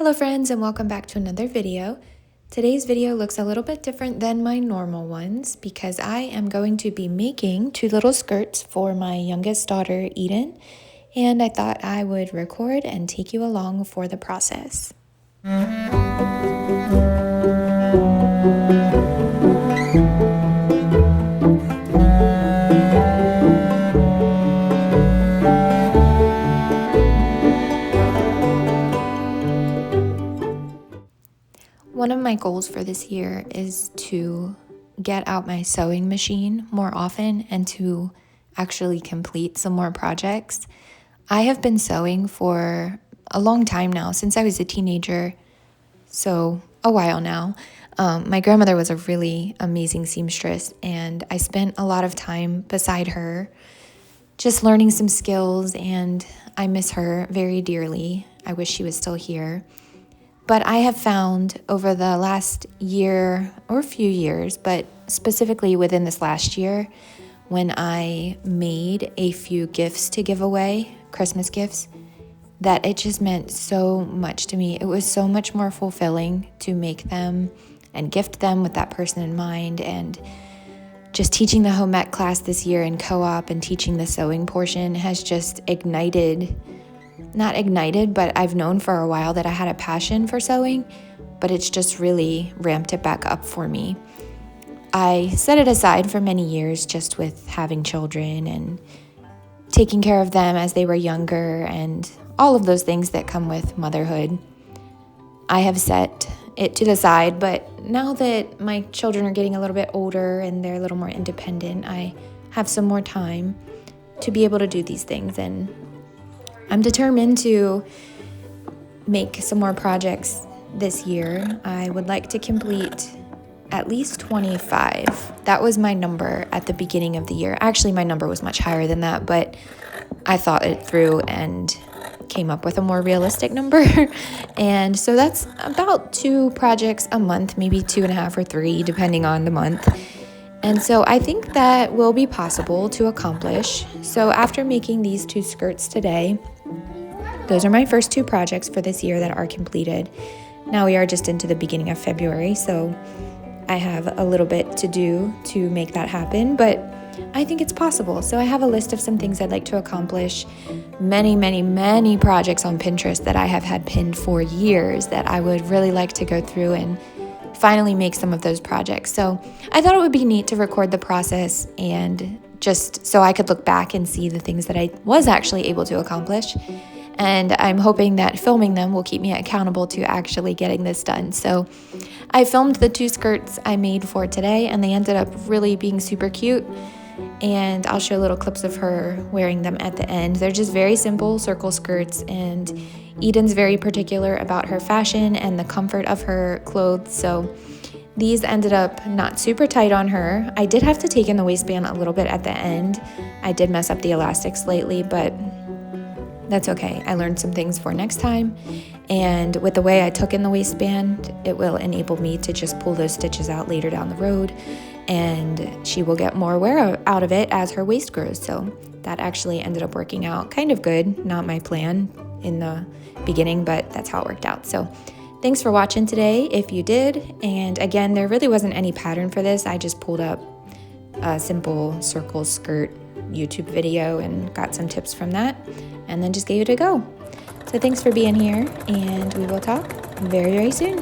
Hello friends, and welcome back to another video. Today's video looks a little bit different than my normal ones because I am going to be making two little skirts for my youngest daughter, Eden, and I thought I would record and take you along for the process. One of my goals for this year is to get out my sewing machine more often and to actually complete some more projects. I have been sewing for a long time now, since I was a teenager, so a while now. My grandmother was a really amazing seamstress, and I spent a lot of time beside her just learning some skills, and I miss her very dearly. I wish she was still here. But I have found over the last year or few years, but specifically within this last year, when I made a few gifts to give away, Christmas gifts, that it just meant so much to me. It was so much more fulfilling to make them and gift them with that person in mind. And just teaching the home ec class this year in co-op and teaching the sewing portion has just not ignited, but I've known for a while that I had a passion for sewing, but it's just really ramped it back up for me. I set it aside for many years just with having children and taking care of them as they were younger and all of those things that come with motherhood. I have set it to the side, but now that my children are getting a little bit older and they're a little more independent, I have some more time to be able to do these things, and I'm determined to make some more projects this year. I would like to complete at least 25. That was my number at the beginning of the year. Actually, my number was much higher than that, but I thought it through and came up with a more realistic number. And so that's about 2 projects a month, maybe 2.5 or 3, depending on the month. And so I think that will be possible to accomplish. So after making these 2 skirts today, those are my first 2 projects for this year that are completed. Now we are just into the beginning of February, so I have a little bit to do to make that happen, but I think it's possible. So I have a list of some things I'd like to accomplish, many projects on Pinterest that I have had pinned for years that I would really like to go through and finally make some of those projects. So I thought it would be neat to record the process, and just so I could look back and see the things that I was actually able to accomplish. And I'm hoping that filming them will keep me accountable to actually getting this done. So I filmed the 2 skirts I made for today, and they ended up really being super cute. And I'll show little clips of her wearing them at the end. They're just very simple circle skirts, and Eden's very particular about her fashion and the comfort of her clothes. So these ended up not super tight on her. I did have to take in the waistband a little bit at the end. I did mess up the elastics lately, but that's okay. I learned some things for next time. And with the way I took in the waistband, it will enable me to just pull those stitches out later down the road, and she will get more wear out of it as her waist grows. So that actually ended up working out kind of good. Not my plan in the beginning, but that's how it worked out. So thanks for watching today if you did. And again, there really wasn't any pattern for this. I just pulled up a simple circle skirt YouTube video and got some tips from that, and then just gave it a go. So thanks for being here, and we will talk very soon.